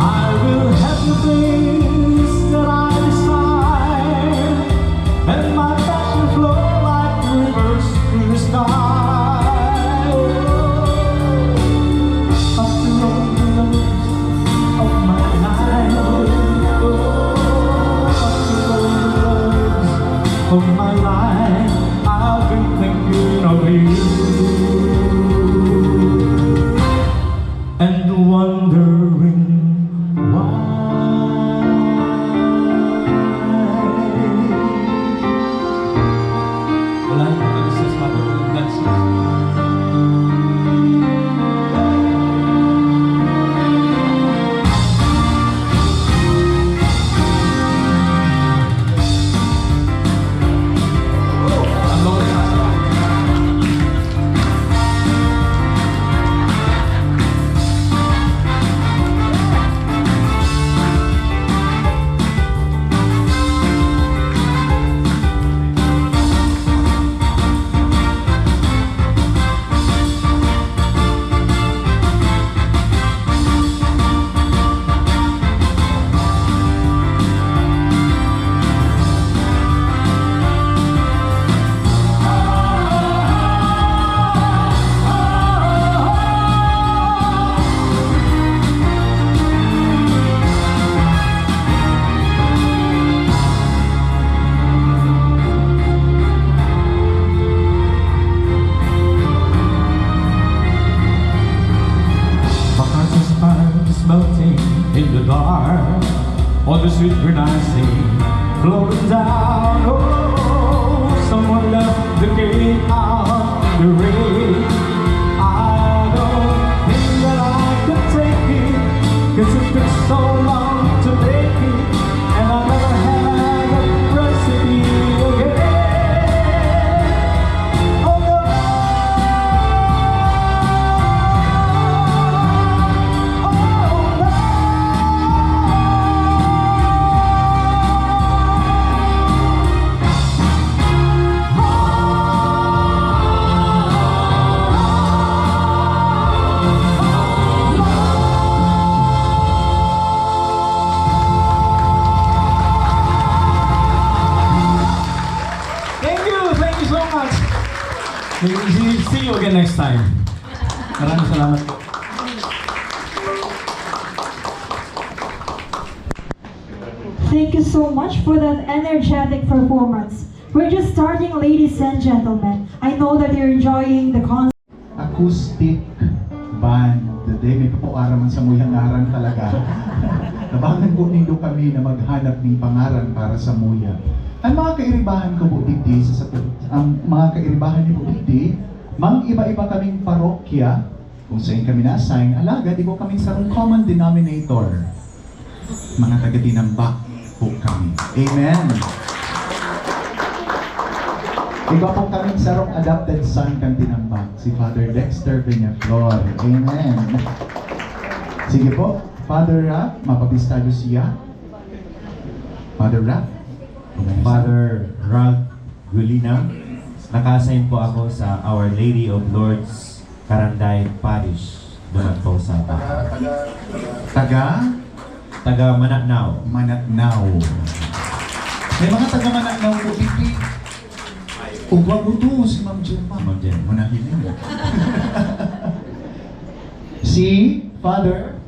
I will have the things that I heart, all the sweet green I see floating down. Oh, someone left the gate out the rain. I don't think that I could take it, 'cause it took so long to make it, and I never had a recipe again. Oh no. Thank you so much. See you again next time. Maraming salamat po. Thank you so much for that energetic performance. We're just starting, ladies and gentlemen. I know that you're enjoying the concert. Acoustic band. Day may papuaraman sa muyang ngaran talaga. Nabangan po nindo kami na maghanap ng pangaran para sa muya. Ang mga kairibahan ko po dito, ang mga kairibahan ni po dito, mang iba-iba kaming parokya, kung saan kami na-assign, alaga, di po kaming sarong common denominator. Mga taga-tinambak po kami. Amen! Iba po kaming sarong adopted son kang tinambak, si Father Dexter Peñaflor. Amen! Sige po, Father Rap, mapapistado siya. Father Rap? Father Ralph Gulina. Naka-assign po ako sa Our Lady of Lourdes, Caranday Parish. Doon po sa taga Manatnao. Manatnao. May mga taga Manatnao po dito. Ugwag mo to, si Ma'am Gemma. Ma'am Gemma. Manahilin. Si Father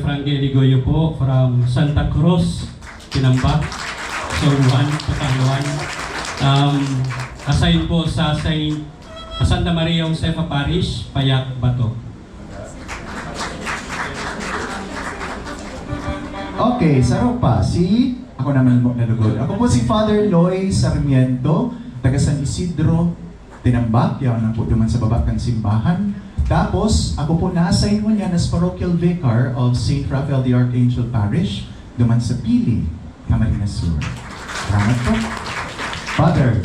Frank Ligoyo po from Santa Cruz, Tinambak, Soluan, Patanluan. Assign po sa Santa Maria Josefa Parish, Payak, Bato. Okay, saro pa. Ako naman po nalugod. Ako po si Father Loy Sarmiento, taga San Isidro, Tinambak. Yan ang po duman sa baba kang simbahan. Tapos, ako po na-assign mo niyan as Parochial Vicar of St. Raphael the Archangel Parish, duman sa Pili, Camarines Sur. Salamat po. Father.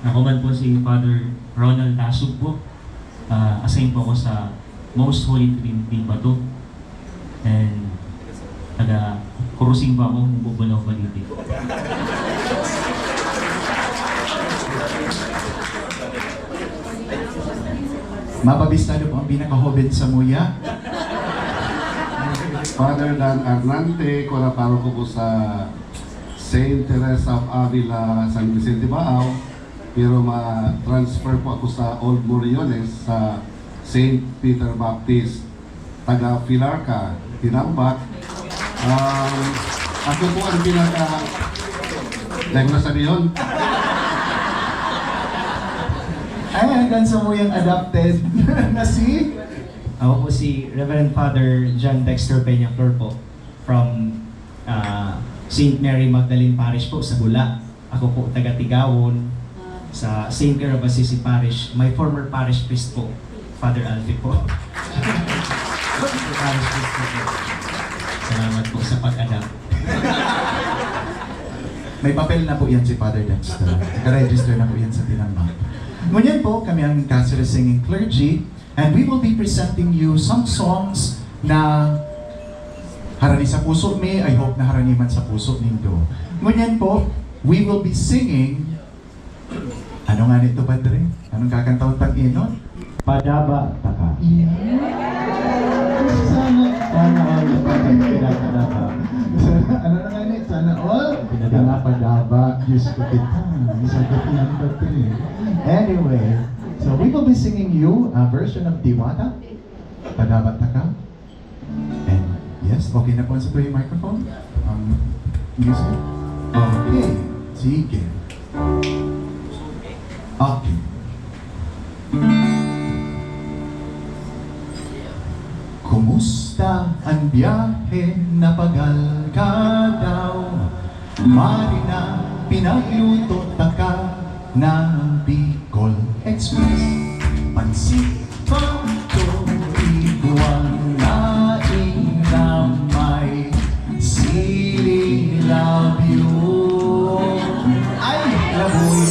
Ako man po si Father Ronald Tasug po. Assign po ako sa Most Holy Trinity Bato. And taga-kurusing pa ako, Bubulaw Baliti. Mapabistado po ang pinaka-hobbit sa muya. Father Dan Arnante, kuraparo ko po sa Saint Teresa of Avila, San Vicente Baao. Pero ma-transfer po ako sa Old Moriones sa Saint Peter Baptist, taga Filarca, Tinambak. Ako po ang dahil na sabi yun. Ay, hanggang sa muyang adopted na si... Ako po si Reverend Father John Dexter Peñaflor po from St. Mary Magdalene Parish po sa Bula. Ako po taga-Tigawon sa St. Clare of Assisi Parish. My former parish priest po, Father Alfie po. Parish priest po. Salamat po sa pag-adapt. May papel na po yan si Father Dexter. Naka-register na po yan sa Tinambak. Ngunyan po, kami ang Catholic Singing Clergy, and we will be presenting you some songs na harani sa puso mi. I hope na harani man sa puso nindo. Ngunyan po, we will be singing, ano nga nito, Padre? Anong kakantawang pag-inon? Padaba Taka. Sana all pinakadaba. Ano na nga nito? Sana all pinakadaba. Diyos ko kita. Isagot yan, Padre. Anyway, so we will be singing you a version of Diwata, Padabat Taka. And yes, okay na po sa tuwing microphone. Music. Okay, sige. Okay. Como Kumusta ang biyahe? Napagal ka daw. Marina, pinagluto ka ng Bicol Express. Pansit Panto, iguang naing na may siling labyo. Ay, labuyo.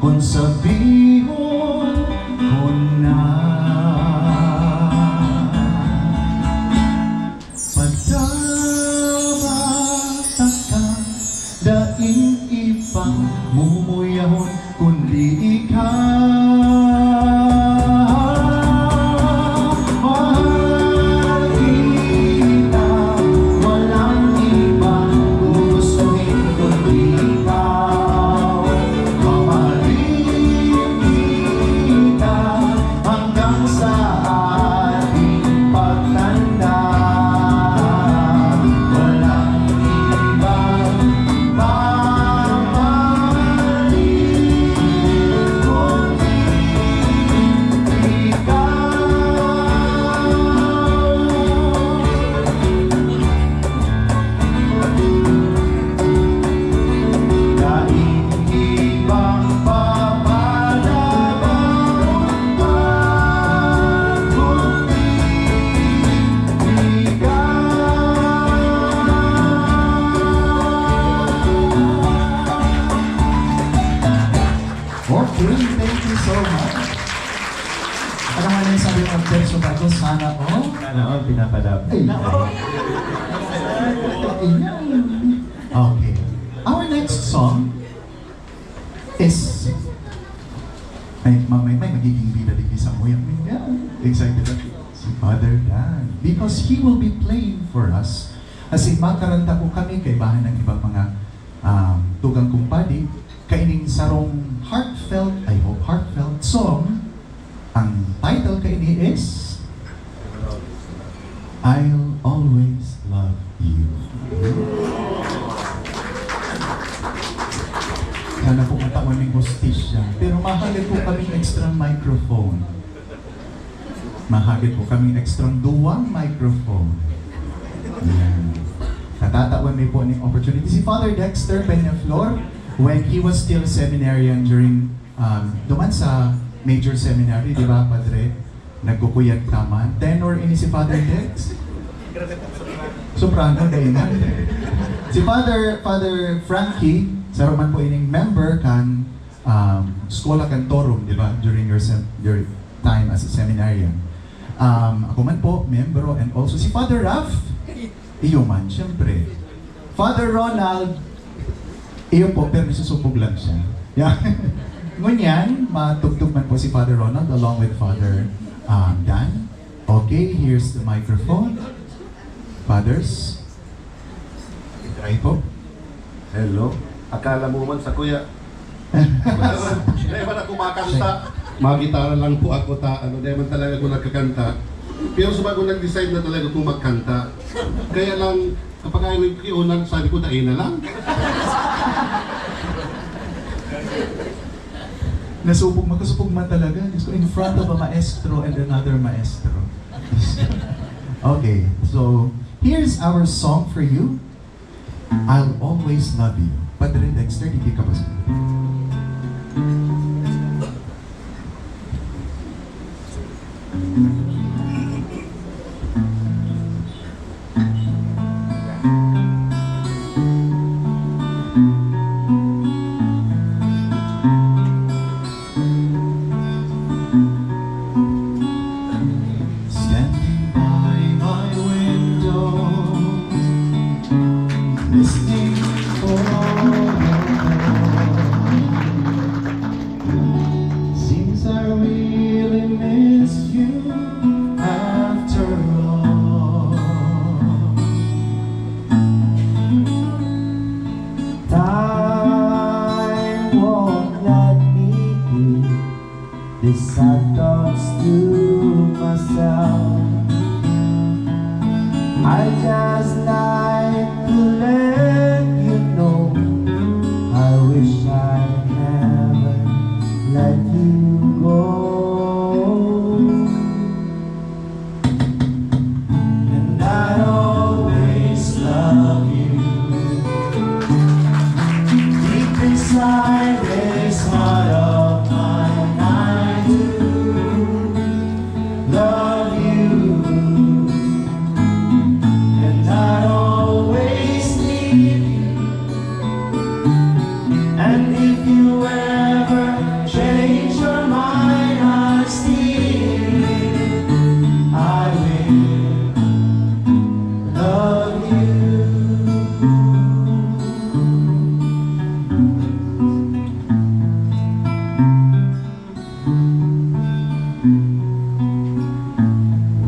Kung sabihon ko na pagdabata ka, daing ipang mumuyahon kundi ikaw. Mahal kita, walang ibang gustuhin kundi ikaw. Hanggang sa ating pagtanda, walang ibang mamahalin kundi ikaw. Daing ibang papalabang okay, thank you so much. Ano nga na yung sabi ng verso bago? Sana po? Sana all pinapadap. Ay, okay. Our next song is may magiging bida din sa Muya. Excited ako. Si Father Dan. Because he will be playing for us. Kasi makaranta ko kami kay bahan ng ibang mga tugang kumpadi. Kaining sarong heartfelt, I hope heartfelt song. Ang title kaini is I'll Always Love You. Sana po matawan ng hostisya. Pero mahagit po kaming extra microphone. Mahagit po kaming extra duwang microphone. Yan. Natatawan may po ng opportunity. Si Father Dexter Peñaflor, when he was still seminarian during duman sa major seminary, di ba, Padre? Nagkukuyat naman. Tenor ini si Father Dex. Soprano dahil man. Si Father Frankie, sa Roman po ining member kan Schola Cantorum, di ba? During your time as a seminarian. Ako man po, membro, and also si Father Raf, iyo man, syempre. Father Ronald, iyo po, pero nasusupog lang siya. Yeah. Ngunyan, matugtog man po si Father Ronald along with Father Dan. Okay, here's the microphone. Fathers, try po. Hello. Akala mo man sa kuya. Dahil man ako makakanta. Magitara lang po ako dahil man talaga ako nagkakanta. Pero sa bago nag-decide na talaga kung magkanta. Kaya lang, kapag ayaw yung kiunang, sabi ko, dahil na lang. Magkasupog man talaga. In front of a maestro and another maestro. Okay, so here's our song for you. I'll always love you. Padre Dexter, hindi ka ba sa standing by my window, listening for seems I really miss you after all. Time won't let me keep these sad thoughts to myself. I just like to let you know I wish I never let you go. And I always love you. Deep inside this heart of mine, I do love you. And I always need you. And if you ever change your mind, I will love you.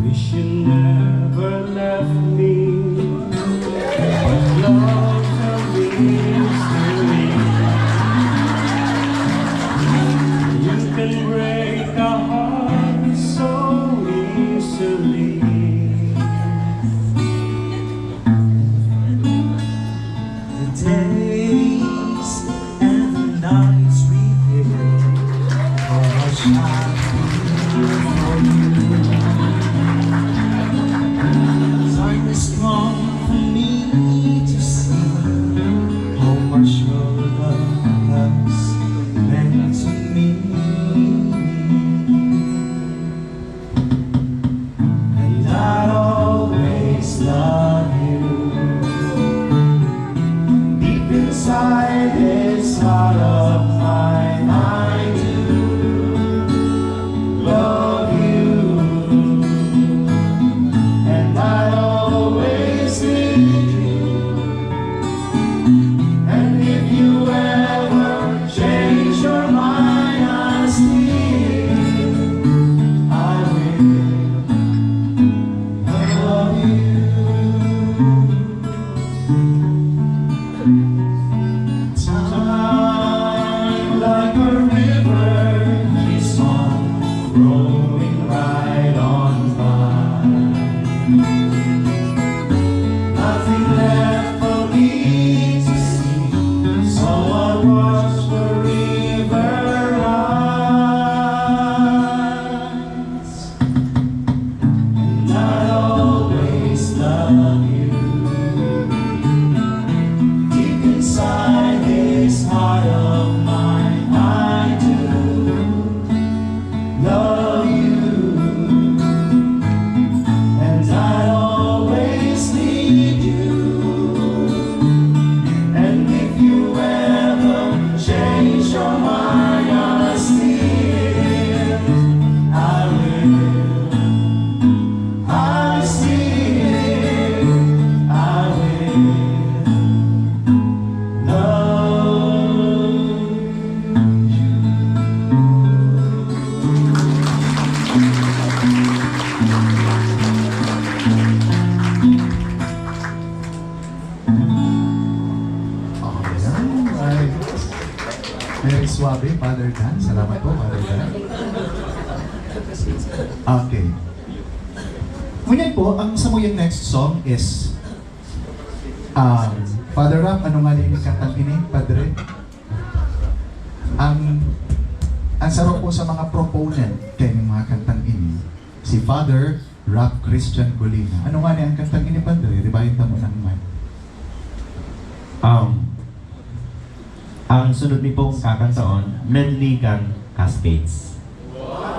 Wish you never left me, but love's a mystery. You can break a heart so easily. The days and the nights reveal how much I feel for you. Time is long for me to see how much your love has meant to me. And I'll always love you. Deep inside this heart of mine, I do love you. And I always need you. And if you ever change your mind, I will love you. Time like a river keeps on rolling right on by. Nothing left for me to see, so I watch the river rise. And I'll always love you. Deep inside this heart of mine, I do love you. suabe, Father Dan. Salamat po, Father Dan. Okay. Ngunyan po, ang samuyang next song is Father Rap, ano nga yung kantang ini, Padre? Ang sarap po sa mga proponent kay ng mga kantang ini, si Father Rap Christian Golina. Ano nga ang kantang ini, Padre? Ribayin mo ng mic. Ang sunod ni pong kakantaon, medley kang Cascades.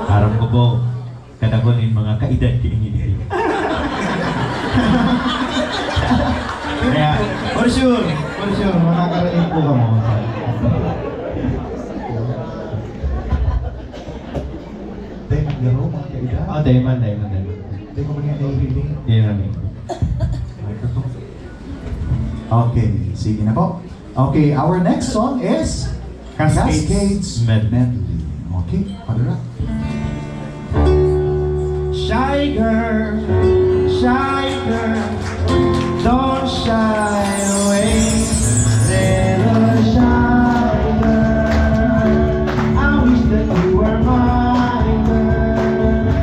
Aram ko po, kadagol yung mga kaedad kininginig. Kaya, for sure, makakarating po ka mo. Tayo maglaro, mga kaida. Dayman. Tayo ko ba nga naihiling? Yan namin. Okay, sige na po. Okay, our next song is Cascades Medley. Okay, Father Rap. Shy girl, don't shy away. Little shy girl, I wish that you were my girl.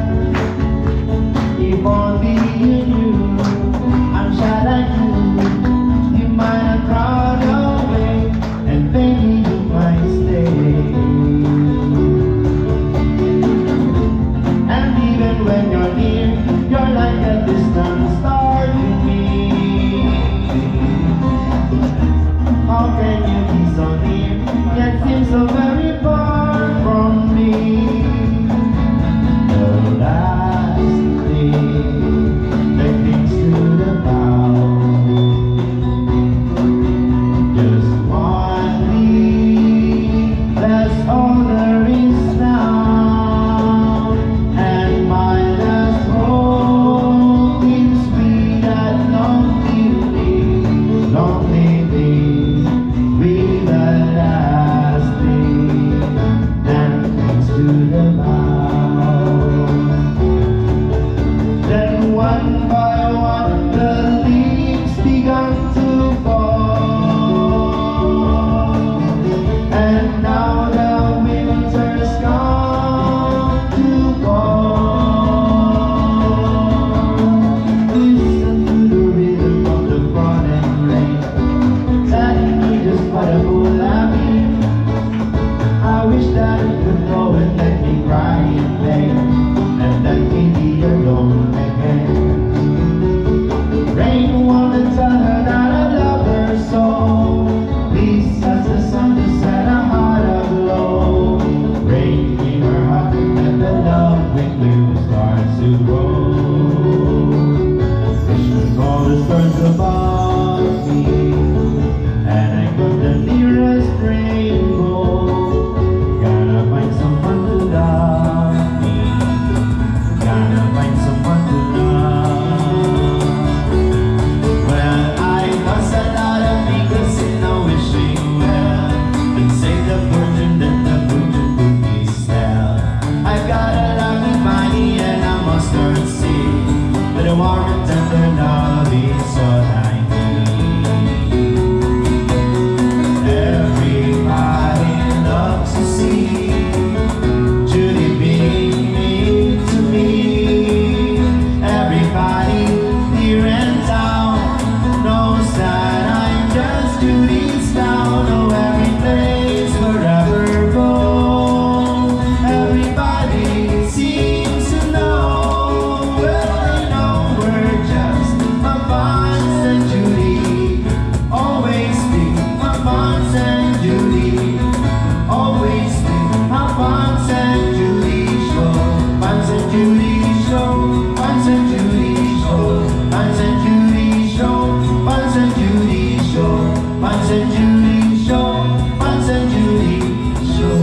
If only you knew I'm shy like you might have crawled away, and maybe you might stay. And even when you're near, you're like a distant star to me. How can you be so near, yet seem so very far from me? The last thing that clings to the bow, just one leaf, that's all there is now. And my last hope is we that lonely thing, we the last thing that clings to the bow. Then one by one the leaves began to fall, and now the winter's gone to go. Listen to the rhythm of the falling rain, telling me just what a fool I've been. I wish that it could go and let me cry in vain, and let me be alone again. Rain wanna tell her that I love her so. Please, as the sun just set her heart aglow. Rain in her heart and the love with blue starts to grow. Wish was all the stars above me, and I got the nearest rainbow. Gotta find someone to love me. Gotta find someone to love. Well, I lost a lot of fingers in a wishing well, and say the fortune that the fortune cookies sell. I've got a loving body and I must learn see, but a warm and tender love is all I need. Everybody loves to see Judy being mean to me. Everybody here in town knows that I'm just Judy's town. Oh, every place wherever go, everybody seems to know. Well, they know we're just a Bonds and Judy. Always be a Bonds and Judy. Always be a Bonds and Judy show. Bonds and Judy show. Bonds and Judy show. Bonds and Judy show. Bonds and Judy show. Bonds and Judy show. Bonds and Judy show.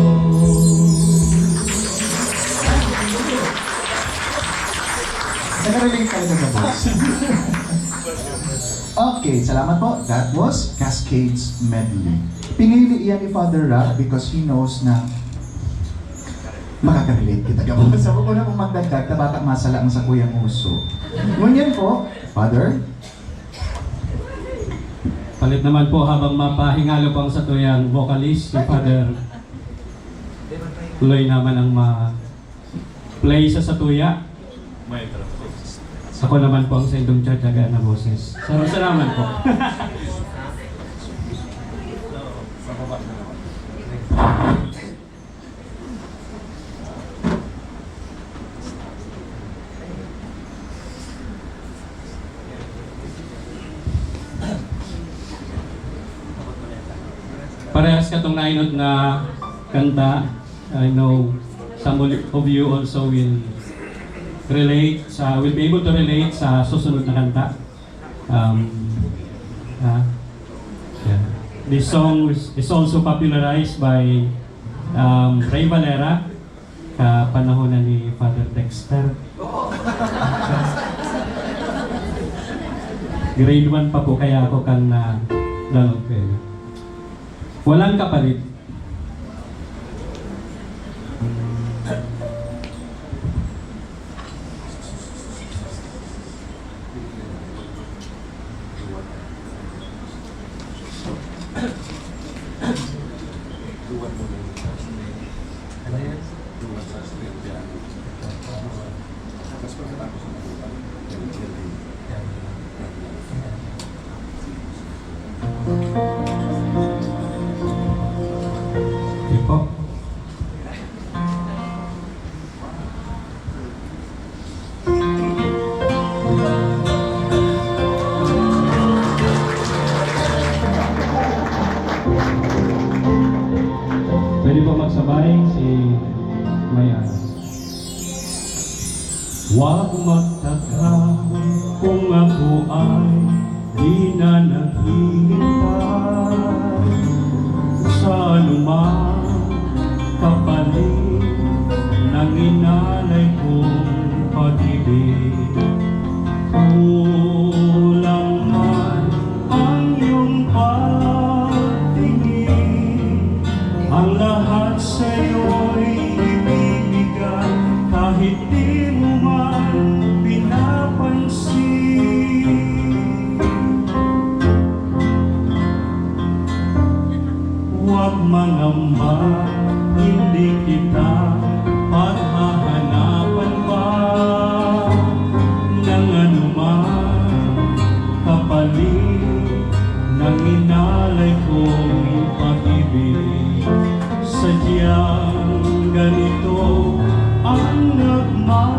Nakarelate tayo sa boss. Okay, salamat po. That was Cascades Medley. Pinili iyan ni Father Rap because he knows na makaka-relate kita. Sa ko na kung magdagdag, tabatak masala ang sa kuyang uso. Ngunyan po, Father, Palit naman po habang mapahingalo po ang sa tuyang vocalist, si Father tuloy naman ang ma-play sa Satuya. Ako naman po ang sa Indong Tiyatyagaan na boses. Salamat po. Parehas katong nainod na kanta. I know some of you also will be able to relate sa susunod na kanta. Yeah. This song is also popularized by Ray Valera sa panahon na ni Father Dexter. Grade 1 pa po kaya ako kang nalog kayo. Walang kapalit. Sige po. Pwede po magsabay si Maya. Huwag magtaka kung ako ay di na naghihintay sa anumang kapalit ng inalay kong pag-ibig. Kulang man ang iyong pagtingin, ang lahat sa'yo'y ibibigay kahit di mo man pinapansin. Huwag mangamba, hindi kita paghahanapan pa ng anuman kapalit ng inalay kong pag-ibig. Sadyang ganito ang nagmamahal,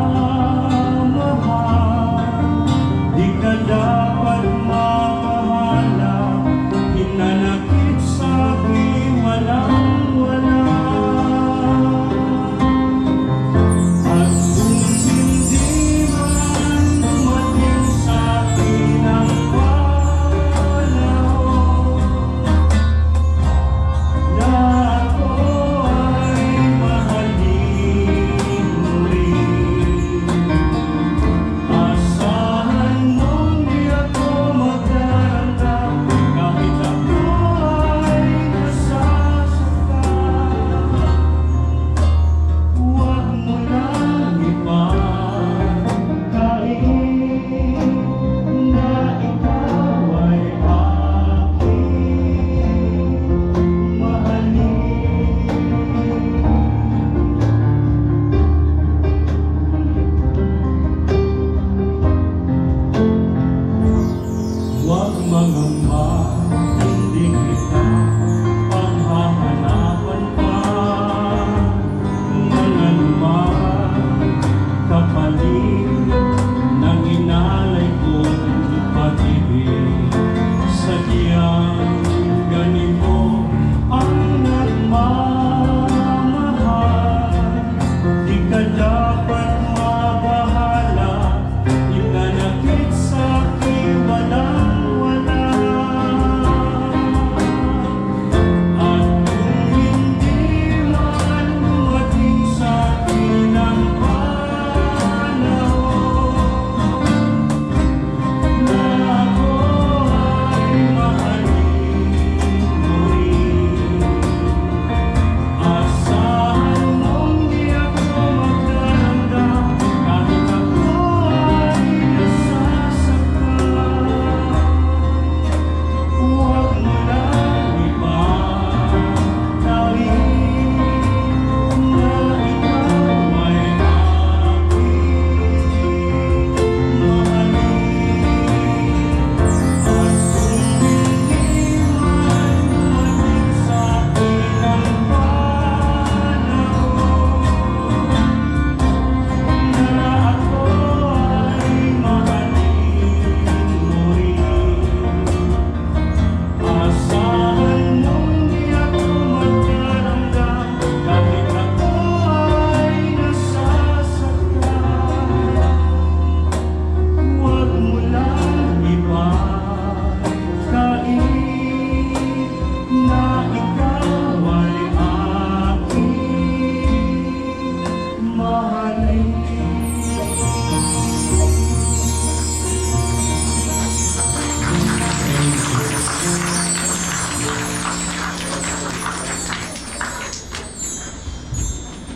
di ka dapat mapahala, hinanakit sa'kin walang-wala. At kung hindi man dumating sa'kin ang panahon na ako ay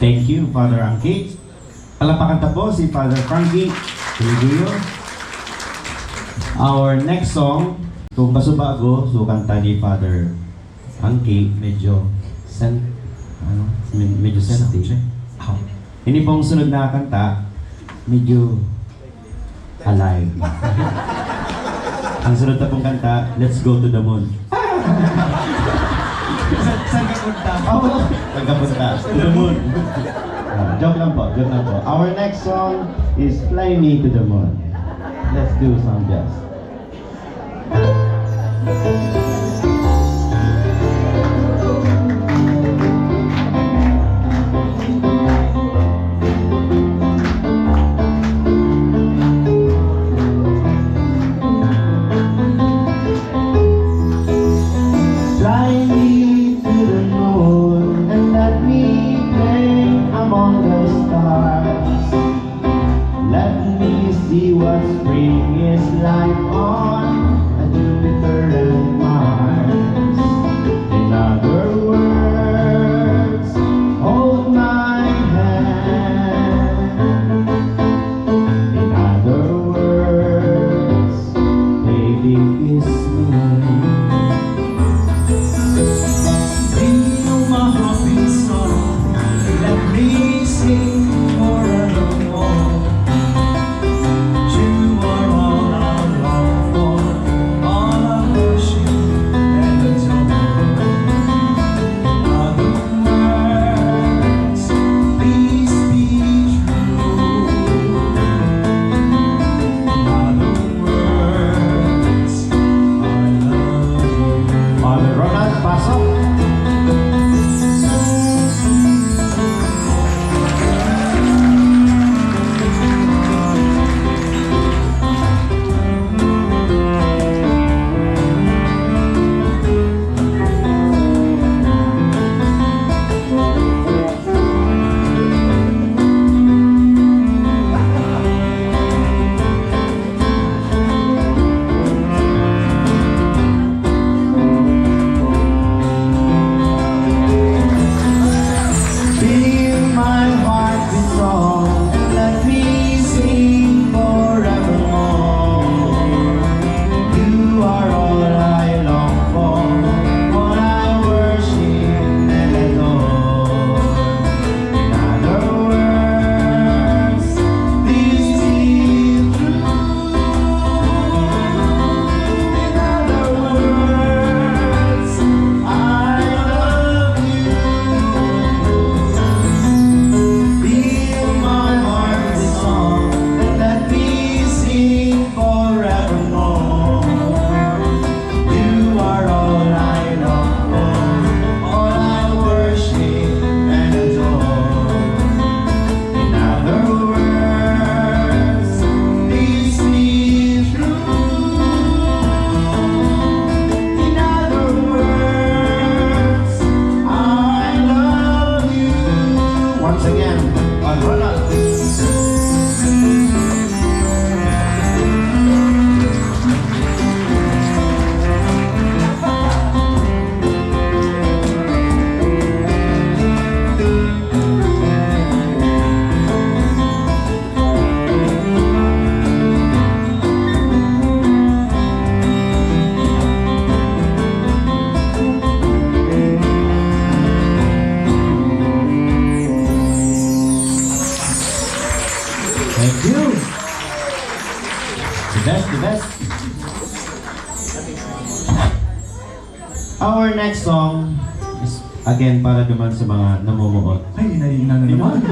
Thank you, Father Angki. Palapakan po si Father Frankie. Tuloy-tuloy. Our next song, kung baso-bago, so kanta ni Father Angki, medyo medyo senti. Ini pong sunod na kanta, medyo alive. Ang sunod na pong kanta, Let's Go to the Moon. Saan ka punta? Saan ka punta? To the moon. Joke lang po, joke lang po. Our next song is Fly Me to the Moon. Let's do some jazz. Fly me to the moon and let me play among the stars. Let me see what spring is like on Jupiter and Mars. In other words, hold my hand. In other words, baby, kiss me. Sing my happy song, let me sing forevermore. You are all I long for, all I worship and adore. In other words, please be true. In other words, I love you. Father Ronald, pasok. Fill my heart with song and let me sing forevermore. You are all I long for, all I worship and adore. In other words, this is true. In other words, I love you. Fill my heart with song and let me sing forevermore. You are all I long for, all I worship and adore. In other words, this is true. In other words, I love you. Once again, Father Ronald. Thank you. The best, the best. Our next song is again para naman sa mga namumuot. Ay, inaina na naman.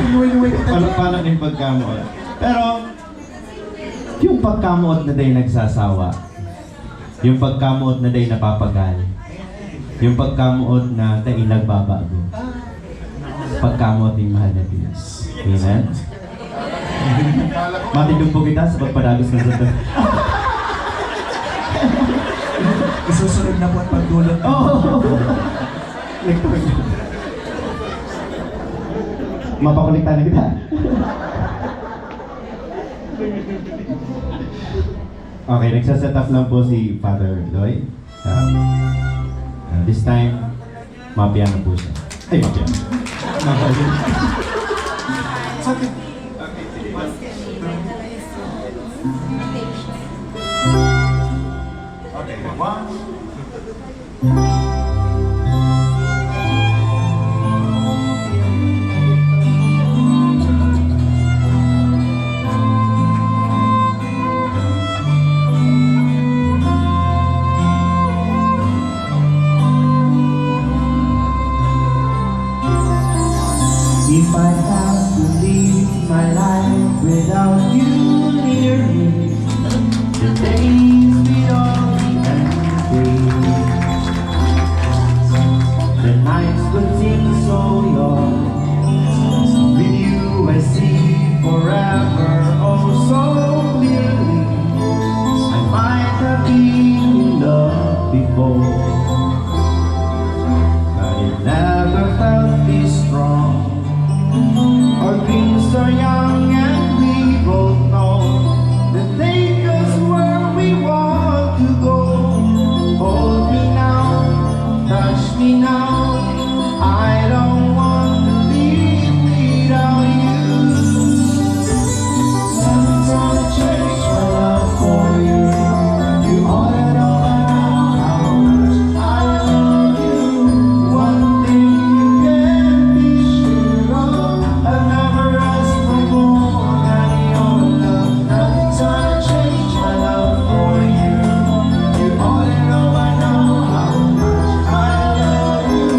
Inuwi-inuwi kita. Paano yung pagkamuot? Pero, yung pagkamuot na day nagsasawa, yung pagkamuot na day napapagal, yung pagkamuot na day nagbabago, pagkamuot yung mahal na Diyos. Amen? Matindong po kita sa pagpadagos ng sa Isusunod na po at pagdulot. Mapakulitan na kita. Okay, nagsaset up lang po si Father Lloyd. This time, mapiano po siya. Ay, mapiano. Okay, one. If I have to live my life without you near me, the days will all be empty. The nights will seem so long. With you I see forever, oh so clearly. I might have been in love before, but it never felt this strong. Our dreams are young and we both know that take us where we want to go. Hold me now, touch me now. I don't want to live without you. Nothing's gonna change my love for you. You ought to know by now how much I love you. One thing you can be sure of, I've never asked for more than your love. Nothing's gonna change my love for you. You ought to know by now how much I love you.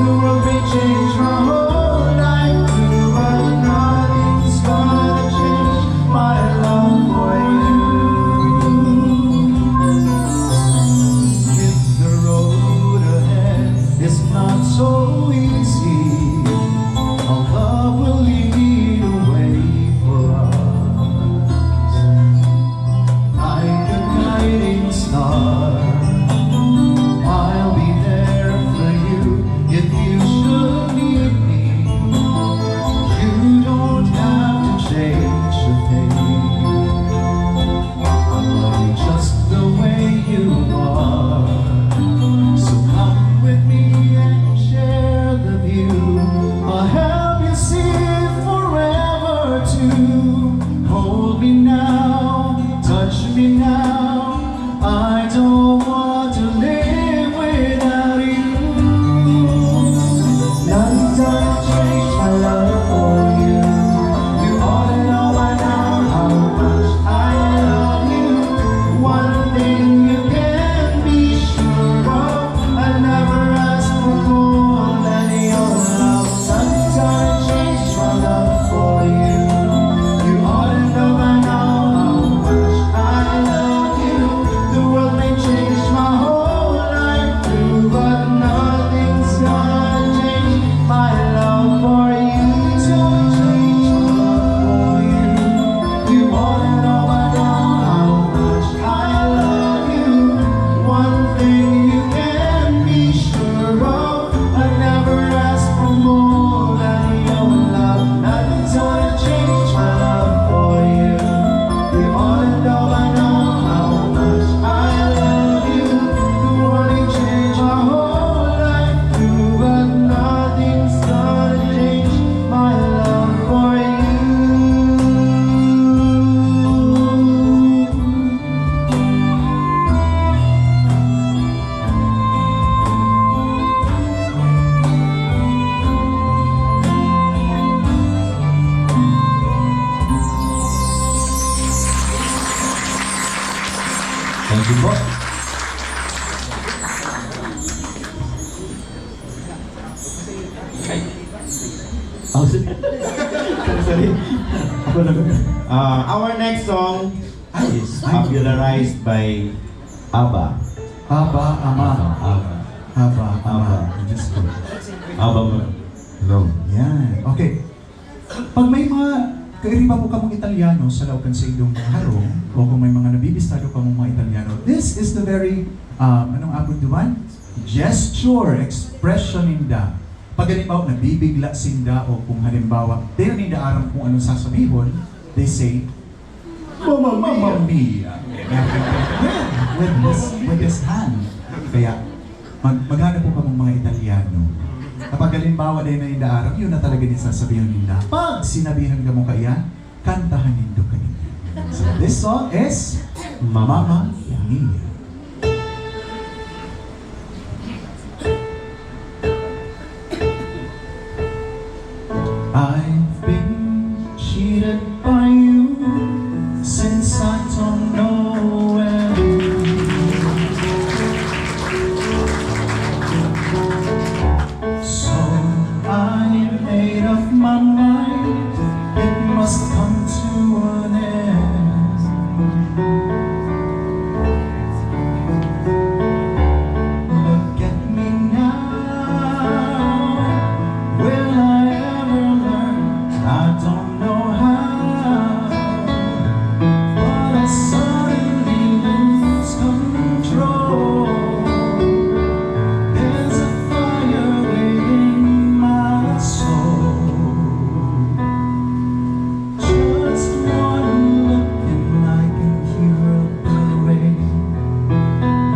The world may change my whole life too, but nothing's gonna change my love for you. If the road ahead is not so easy, our love will lead the way for us. Like a guiding star, I'll be there for you if you should need me. You don't have to change a thing. I love you just the way you are. So come with me and share the view. I'll help you see it forever too. Hold me now, touch me now. I don't want to live without you. Nothing's gonna change my love for you. You ought to know by now how much I love you. One thing you can be sure of, I never asked for more than your love. Nothing's gonna change my love for you. You ought to know by now how much I love you. The world may change my whole life too, but nothing's gonna change my love for you. Nothing's gonna change my love for you. You ought to know by now how much I love you. One thing you can be sure of, I never asked for more than your love. Nothing's gonna change my love for you. You ought to know by now how much I love you. The world may change my whole life too, but nothing's gonna change my love for you. Thank you po. Oh, sorry. Ako lang. Our next song is popularized by ABBA. Aba, ama. ABBA. Aba, ama. Diyos ko. ABBA mo. Hello. Yan. Okay. Pag may mga kairiba po kamong Italiano sa laukan sa inyong mga harong, o kung may mga nabibistado kamong mga Italiano, this is the very, anong abot duman? Gesture, expression ninda. Pag halimbawa, nabibigla sinda o kung halimbawa, di na ninda aram kung anong sasabihon, they say, Mamma Mia! With this hand. Kaya, maghanap po kamong mga Italiano. Kapag halimbawa din na indaarap, yun na talaga din sasabihin nila. Pag sinabihan ka mo kaya, kantahan nindo kayo. So this song is Mama Mia. I've been cheated by you since I don't know when. So I made up my mind, it must come to an end. Look at me now, will I ever learn? I don't know how, but I suddenly lose control. There's a fire within my soul. Just one look and I can hear the rain.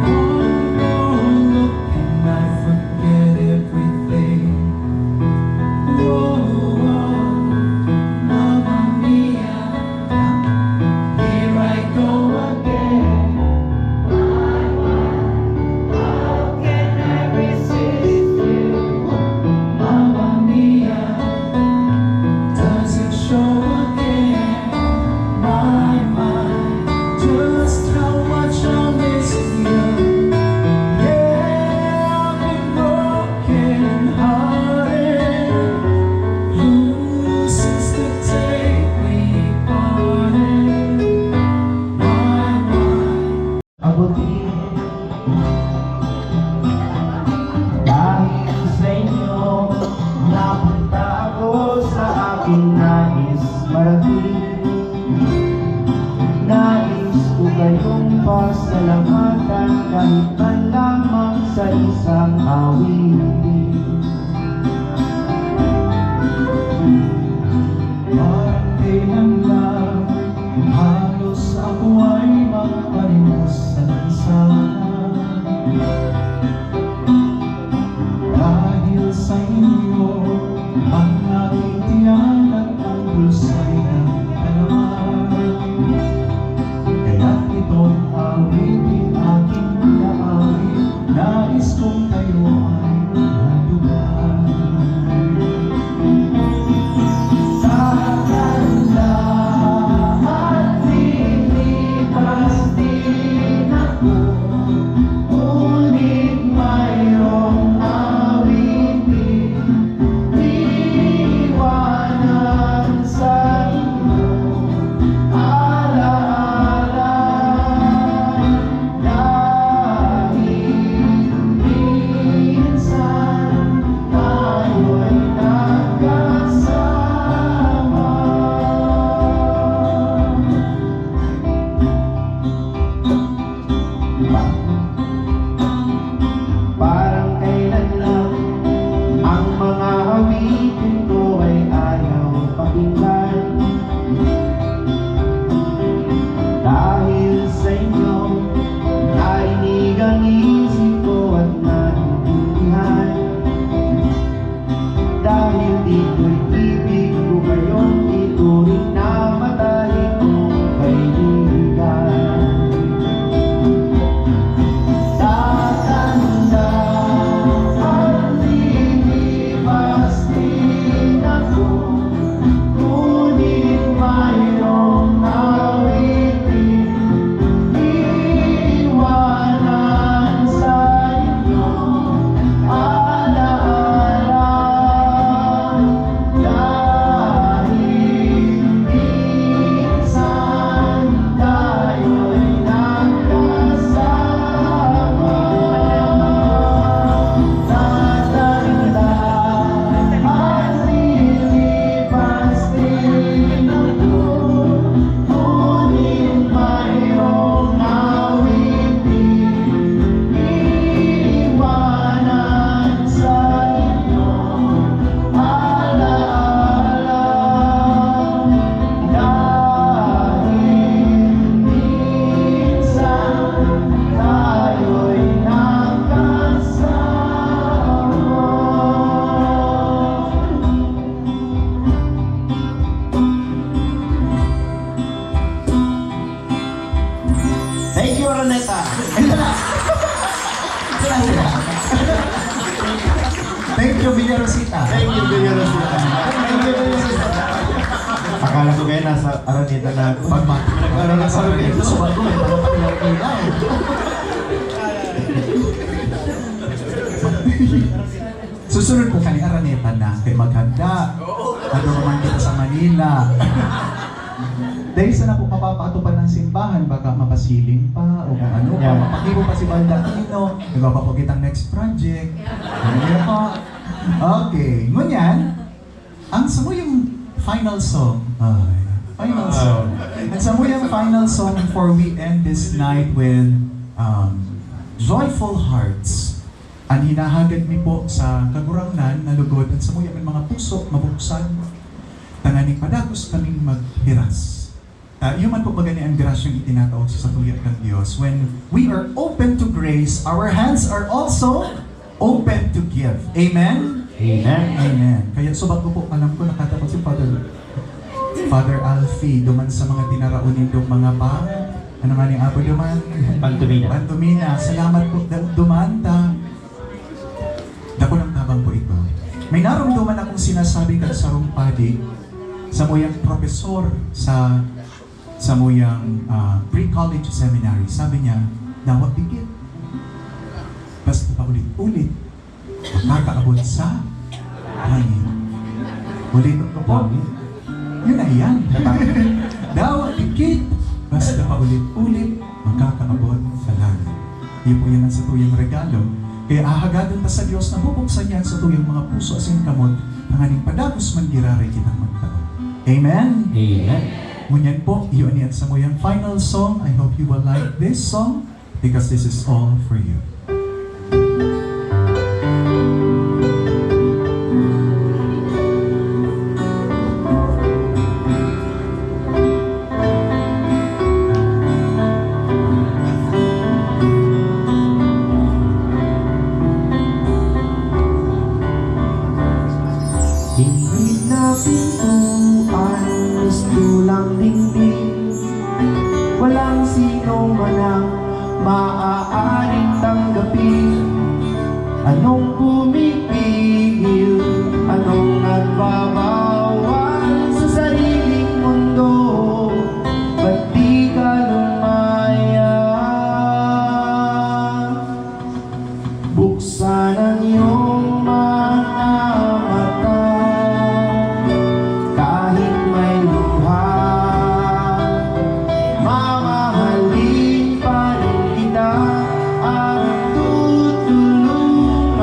One more look and I forget everything. Whoa, whoa, Mamma Mia, here I go again. How can I resist you? Mamma Mia, does it show again? My mind, just how much I miss you. Yeah, I've been broken hearted. Since the day we parted, my mind. Abutin dahil sa inyo, napunta ako sa aking nais marating. Nais ko kayong pasalamatan kahit man lamang sa isang awitin. Parang kailan lang, halos ako ay magpalimos sa lansana. Dahil sa inyo, ang aking tiyan at ang bulsay ng kalaman. Kaya't itong awitin aking naawit, nais kong tayo ay malugan. Tagal lahat lilipas di Thank you, Roneta. Thank you, Villa Rosita. Thank you, Kuya Rosita. Thank you, Kuya Rosita. Akala ko kayo nasa Araneta na Pagmati. nag-aaral sa Araneta. Subat ko, may pagpapilaw-pilaw. Susunod po kani Araneta na kay maghanda. Ano naman kita sa Manila. Dahil sa na po mapapatupad ng simbahan, baka mapasiling pa o kung ano pa, Yeah. mapakibo pa si Baldacchino, nagpapapagit ang next project. Ano po? Okay, ngunyan, ang samo yung final song. Final song. Ang samo yung final song before we end this night with Joyful Hearts. Ang hinahagad mi po sa kagurangnan na lugod at samo yung mga puso mabuksan. Tanganing padagos kaming maghiras. Yung man po bagani ang grasyang itinatawag sa tuyat ng Diyos. When we are open to grace, our hands are also open to give. Amen? Amen. Amen. Kaya subag ko po, alam ko nakatapos si Father Alfie, duman sa mga tinaraunin ng mga ano nga ni Apo duman? Pantumina. Pantumina. Salamat po, duman ta. Dako ng tabang po ito. May naramdaman akong sinasabi ka sa rumpadi sa muyang profesor sa muyang pre-college seminary. Sabi niya, dawat dikit. Basta pa ulit-ulit. Makakaabot sa hangin. Ulit ko po. Yun na yan. Dawat dikit. Basta pa ulit-ulit. Makakaabot sa langit. Yun po yan ang sa tuyang regalo. Kaya ahagadan pa sa Diyos na bubuksan yan sa tuyang mga puso asin kamot ang aning padagos man giraray kitang magtaon. Amen? Amen. Ngunyan po, iyon yan sa muyang final song. I hope you will like this song because this is all for you. Hindi na pintuan, gusto lang dingding. Walang sino man ang maaaring tanggapin. Anong pumipigil, anong nagbabawal sa sariling mundo? Ba't di ka lumaya? Buksan ang iyong mga mata. Kahit may luha, mamahalin pa rin kita. Ang tutulungan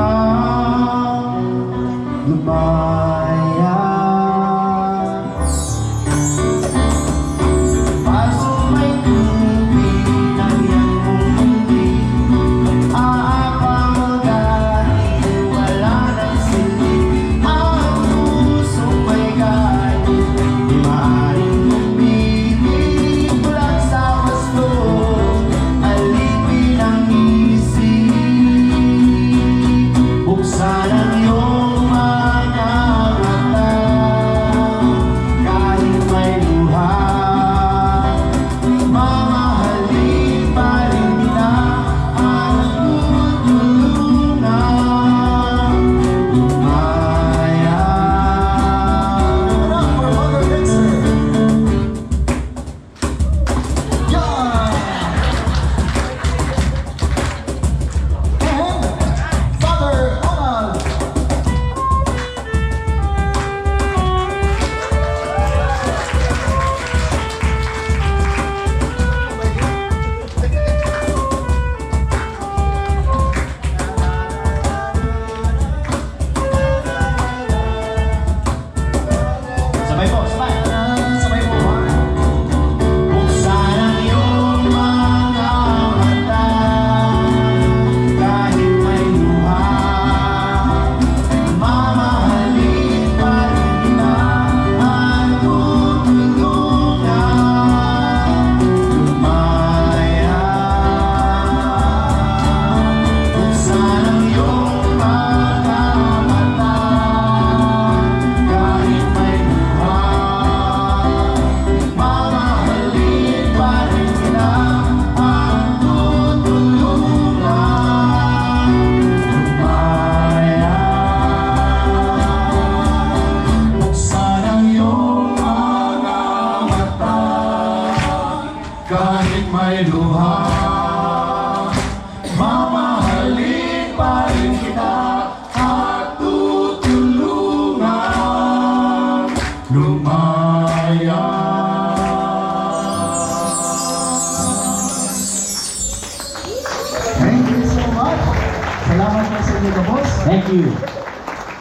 salamat sa inyo, boss. Thank you.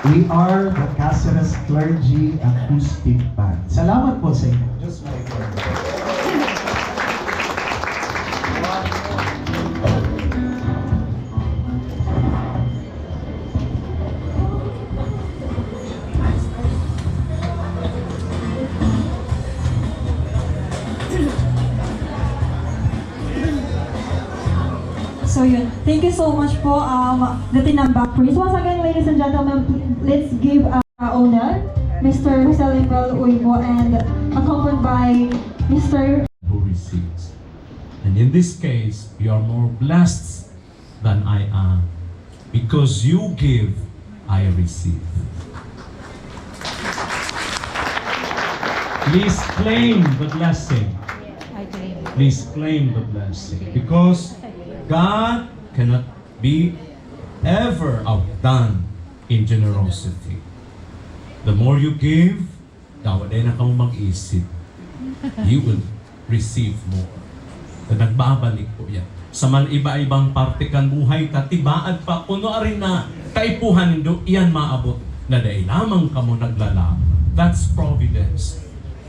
We are the Cáceres Clergy Acoustic Band. Salamat po sa inyo. Just my word. So yun, thank you so much po, the Tinambak Praise. Once again, ladies and gentlemen, let's give honor, Mr. Salimel Uibo, and accompanied by Mr. Who receives. And in this case, you are more blessed than I am. Because you give, I receive. Please claim the blessing. Please claim the blessing. Because God cannot be ever outdone in generosity. The more you give, dapat ay na kang mag-isip. You will receive more. Na nagbabalik po yan. Sa man iba-ibang parte kan buhay, katibaad pa, kuno rin na kaipuhan nindo, iyan maabot na dahil lamang kamo naglalaom. That's providence.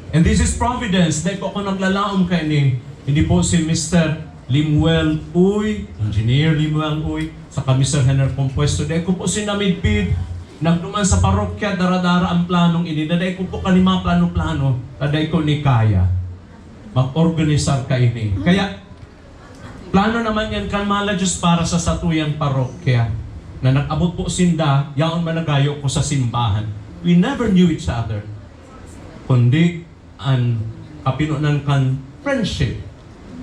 And this is providence. Dahil po ako naglalaom kayo ni, hindi po si Mr. Limuel Uy, Engineer Limuel Uy, saka Mr. Henner Compuesto. Dahil ko po sinamidpid, nagduman sa parokya, daradara ang planong ini. Dahil ko po kanima plano-plano, dahil ko ni kaya. Mag-organisar ka ini. Kaya, plano naman yan kalmala Diyos para sa satuyang parokya. Na nag-abot po sinda, yaon managayo ko sa simbahan. We never knew each other. Kundi, ang kapinunan kan friendship.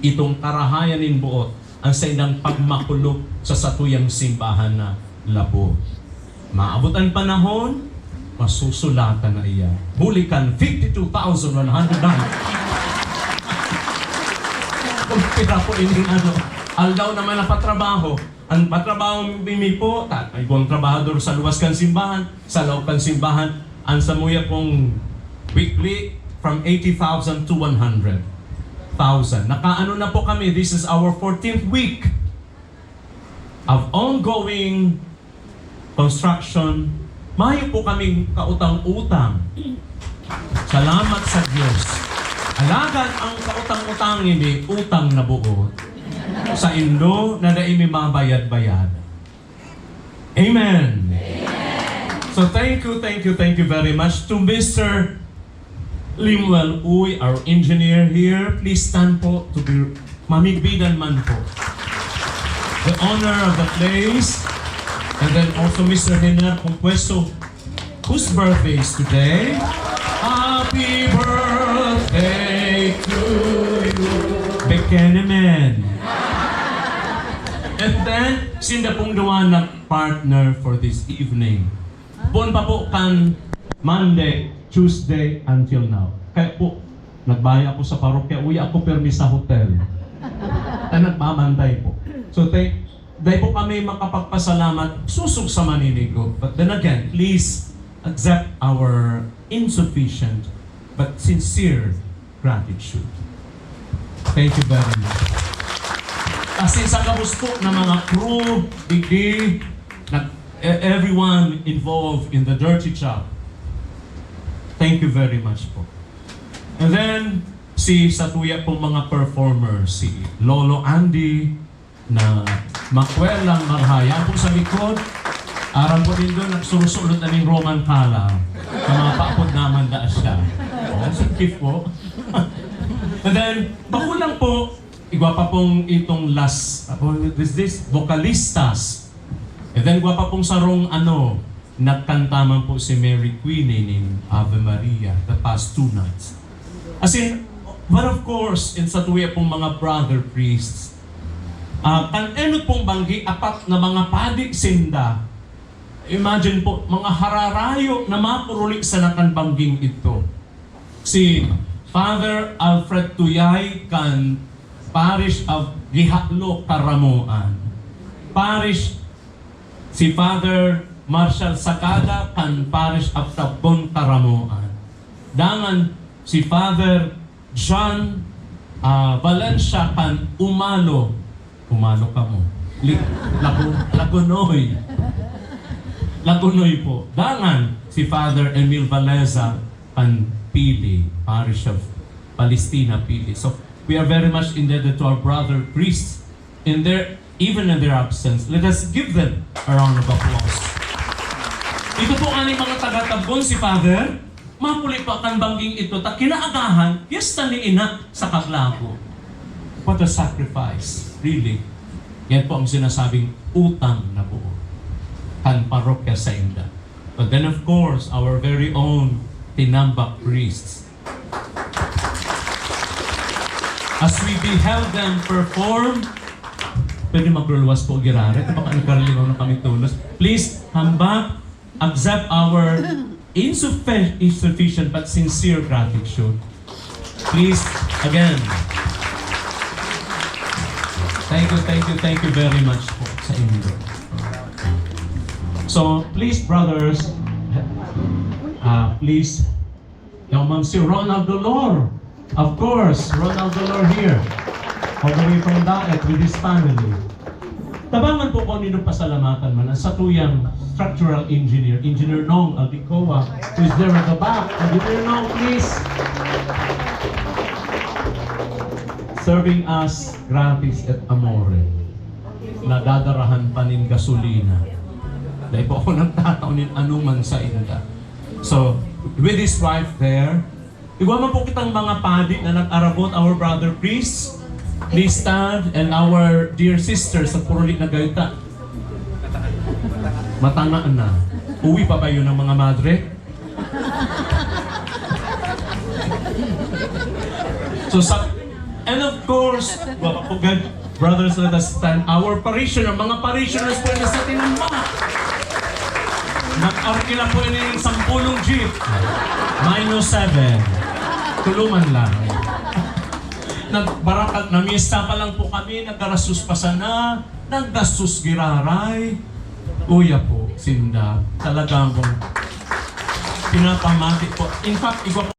Itong karahayan in buot ang sa inang pagmakulog sa satuyang simbahan na labo. Maabot ang panahon, masusulatan na iya. Bulikan 52,109. Kumpira po ining aldaw naman na patrabaho. Ang patrabaho mimi po, ay buong trabahador sa luwas kan simbahan, sa loob kan simbahan, ang samuya pong weekly from 80,000 to 100,000. Nakaano na po kami, this is our 14th week of ongoing construction. Mayo po kaming kautang-utang. Salamat sa Diyos. Alagad ang kautang-utang ini, utang na buo. Sa Indo na daimi mabayad-bayad. Amen. So thank you very much to Mr. Limuel Uy, our engineer here. Please stand po to be mamigbidan man po. The honor of the place. And then also Mr. Henner Compuesto, whose birthday is today. Happy birthday to you. Bekenemen. And then, sinda pong gawa ng partner for this evening. Buon pa po kan Monday, Tuesday until now. Kaya po, nagbaya ako sa parokya, uwi ako permi sa hotel. At nagmamantay po. So, dahil po kami makapagpasalamat, susog sa maninigo. But then again, please accept our insufficient but sincere gratitude. Thank you very much. Kasi sa kabus po ng mga crew, digdi, everyone involved in the dirty job. Thank you very much po. And then, sa tuya pong mga performers, si Lolo Andy, na makwelang marhaya po sa likod. Aram po din doon, nagsurusulot na ng Roman Kala. Sa mga paapod naman da siya. Sikip po. And then, bakulang po, igwapa pong itong last, this vocalistas. And then, gwapa pong sarong nagkantaman po si Mary Queenie in Ave Maria the past 2 nights. As in, but of course, in sa tuya pong mga brother priests, kan-enot pong banggi, apat na mga padik sinda. Imagine po, mga hararayo na mapuruli sa nakanbangging ito. Si Father Alfred Tuyay kan Parish of Gihatlo, Karamuan. Parish, si Father Marshall Sakada kan Parish of Tabon, Karamuan. Dangan si Father John Valencia kan Umalo ka mo. Lagunoy. Lagunoy po. Dangan si Father Emil Valeza Panpili, Parish of Palestina, Pili. So we are very much indebted to our brother priests even in their absence. Let us give them a round of applause. Ito po aning mga taga-Tabon si Father. Mapuli pa kan bangging ito. Ta kinaagahan, piyesta ni ina sa Kaglako. What a sacrifice, really. Yan po ang sinasabing utang na buo. Kan parokya sa inda. But then of course, our very own Tinambak priests. As we beheld them perform, pwede magluluwas po girare. Baka nagkarilingaw na kami tulos. Please, hambak, accept our insufficient but sincere gratitude. Please, again, thank you very much po sa inyo. So, please, brothers, please, yung Monsieur Ronald Dolor, of course, Ronald Dolor here, all the way from Daet with his family. Tabangan po ko nino pasalamatan man ang satuyang structural engineer, Engineer Nong Aldicoa, who is there at the back. Engineer Nong, please. Serving us gratis at amore. Nadadarahan pa nin gasolina. Dahil po ako nagtataunin anuman sa inda. So, with his wife there, iwaman po kitang mga padi na nag-arabot, our brother priests. Please stand, and our dear sisters sa Purulit na Gayta. Matanga na. Uwi pa ba yun ng mga madre? And of course, brothers, let us stand. Our parishioner, mga parishioners po na sa Tinamba. Nag-arkila po yun yung 10 jeep. -7. Tulungan lang. Nagbarakat, namista pa lang po kami, nagkarasus pa sana, nagdasus giraray. Uya po, sinda. Talagang pinapamati po. In fact, igwa